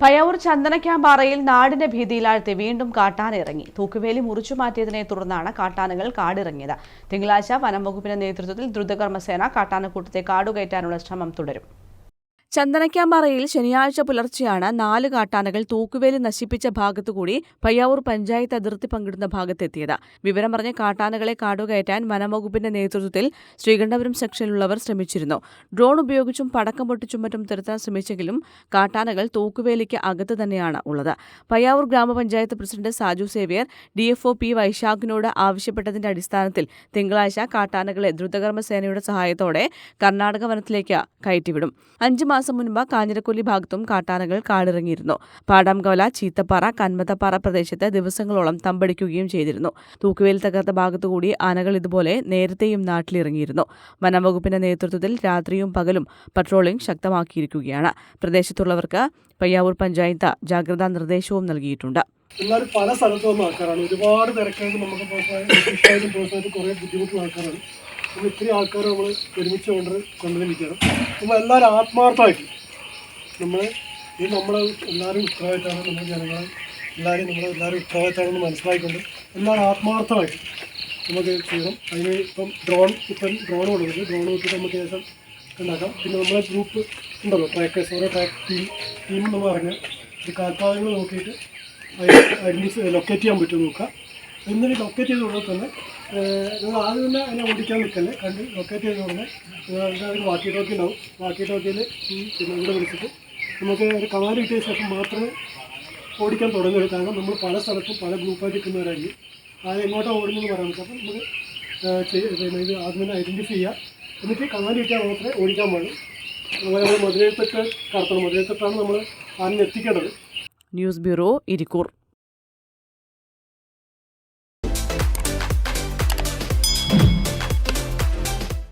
പയ്യാവൂർ ചന്ദനക്കാമ്പാറയിൽ നാടിന്റെ ഭീതിയിലാഴ്ത്തി വീണ്ടും കാട്ടാന ഇറങ്ങി. തൂക്കുവേലി മുറിച്ചു മാറ്റിയതിനെ തുടർന്നാണ് കാട്ടാനകൾ കാടിറങ്ങിയത്. തിങ്കളാഴ്ച വനം വകുപ്പിന്റെ നേതൃത്വത്തിൽ ദ്രുതകർമ്മസേന കാട്ടാനക്കൂട്ടത്തെ കാടുകയറ്റാനുള്ള ശ്രമം തുടരും. ചന്ദനക്കാമ്പാറയിൽ ശനിയാഴ്ച പുലർച്ചെയാണ് 4 കാട്ടാനകൾ തൂക്കുവേലി നശിപ്പിച്ച ഭാഗത്തുകൂടി പയ്യാവൂർ പഞ്ചായത്ത് അതിർത്തി പങ്കിടുന്ന ഭാഗത്തെത്തിയത്. വിവരമറിഞ്ഞ കാട്ടാനകളെ കാടുകയറ്റാൻ വനംവകുപ്പിന്റെ നേതൃത്വത്തിൽ ശ്രീകണ്ഠപുരം സെക്ഷനിലുള്ളവർ ശ്രമിച്ചിരുന്നു. ഡ്രോൺ ഉപയോഗിച്ചും പടക്കം പൊട്ടിച്ചും മറ്റും തുരത്താൻ ശ്രമിച്ചെങ്കിലും കാട്ടാനകൾ തൂക്കുവേലിക്ക് അകത്ത് തന്നെയാണ് ഉള്ളത്. പയ്യാവൂർ ഗ്രാമപഞ്ചായത്ത് president Saju Xavier DFO P വൈശാഖിനോട് ആവശ്യപ്പെട്ടതിന്റെ അടിസ്ഥാനത്തിൽ തിങ്കളാഴ്ച കാട്ടാനകളെ ദ്രുതകർമ്മസേനയുടെ സഹായത്തോടെ കർണാടക വനത്തിലേക്ക് കയറ്റിവിടും. 5 മാസം മുൻപ് കാഞ്ഞിരക്കൊല്ലി ഭാഗത്തും കാട്ടാനകൾ കാടിറങ്ങിയിരുന്നു. പാടാംകവല, ചീത്തപ്പാറ, കന്മത്തപ്പാറ പ്രദേശത്ത് ദിവസങ്ങളോളം തമ്പടിക്കുകയും ചെയ്തിരുന്നു. തൂക്കുവേലി തകർത്ത ഭാഗത്തുകൂടി ആനകൾ ഇതുപോലെ നേരത്തെയും നാട്ടിലിറങ്ങിയിരുന്നു. വനംവകുപ്പിന്റെ നേതൃത്വത്തിൽ രാത്രിയും പകലും പട്രോളിംഗ് ശക്തമാക്കിയിരിക്കുകയാണ്. പ്രദേശത്തുള്ളവർക്ക് പയ്യാവൂർ പഞ്ചായത്ത് ജാഗ്രതാ നിർദ്ദേശവും നൽകിയിട്ടുണ്ട്. എല്ലാവരും പല സ്ഥലത്തുനിന്ന് ആൾക്കാരാണ്. ഒരുപാട് തിരക്കായിട്ട് നമുക്ക് പേഴ്സണായിട്ട് കുറേ ബുദ്ധിമുട്ടുള്ള ആൾക്കാരാണ്. നമ്മൾ ഇത്തിരി ആൾക്കാർ നമ്മൾ ഒരുമിച്ച് കൊണ്ടുവന്നിരിക്കണം. നമ്മൾ എല്ലാവരും ആത്മാർത്ഥമായിട്ട് നമ്മൾ എല്ലാവരും ഉത്തരവാദിത്തമാണ്. നമ്മൾ ജനങ്ങളെ എല്ലാവരും ഉത്തരവാദിത്തമാണെന്ന് മനസ്സിലാക്കിക്കൊണ്ട് എല്ലാവരും ആത്മാർത്ഥമായിട്ട് നമുക്ക് ചെയ്യണം. അതിന് ഇപ്പം ഡ്രോൺ കൊടുക്കുന്നുണ്ട്. ഡ്രോൺ വെച്ചിട്ട് നമുക്ക് ശേഷം ഉണ്ടാക്കാം. പിന്നെ നമ്മളെ ഗ്രൂപ്പ് ഉണ്ടല്ലോ, ട്രാക്കേഴ്സ്, ഓരോ ടീം നമ്മൾ ഇറങ്ങുക. ഒരു കാൽപ്പാതങ്ങൾ നോക്കിയിട്ട് ലൊക്കേറ്റ് ചെയ്യാൻ പറ്റും നോക്കുക. എന്നിട്ട് ലൊക്കേറ്റ് ചെയ്ത് ഉടനെ തന്നെ നിങ്ങൾ ആദ്യം തന്നെ അതിനെ ഓടിക്കാൻ നിൽക്കല്ലേ, കണ്ട് ലൊക്കേറ്റ് ചെയ്ത് ഉടനെ ഒരു വാക്കി ടോക്കി ഉണ്ടാവും. വാക്കി ടോക്കിയിൽ പിന്നെ ഇവിടെ വിളിച്ചിട്ട് നമുക്ക് ഒരു കമാൻഡ് കിട്ടിയ ശേഷം മാത്രമേ ഓടിക്കാൻ തുടങ്ങുള്ളൂ. കാരണം നമ്മൾ പല സ്ഥലത്തും പല ഗ്രൂപ്പായിട്ട് നിൽക്കുന്നവരായിരിക്കും. അത് എങ്ങോട്ടാണ് ഓടുന്നതെന്ന് പറയാൻ പറ്റും. അപ്പം നമുക്ക് ഇത് ആദ്യം തന്നെ ഐഡൻറ്റിഫൈ ചെയ്യുക. എന്നിട്ട് കമാൻഡ് കിട്ടിയാൽ മാത്രമേ ഓടിക്കാൻ പാടുള്ളൂ. അതുപോലെ നമ്മൾ മധുരത്തൊക്കെ കടത്തണം. മധുരത്തൊട്ടാണ് നമ്മൾ ആദ്യം എത്തിക്കേണ്ടത്. News bureau, Irikkur.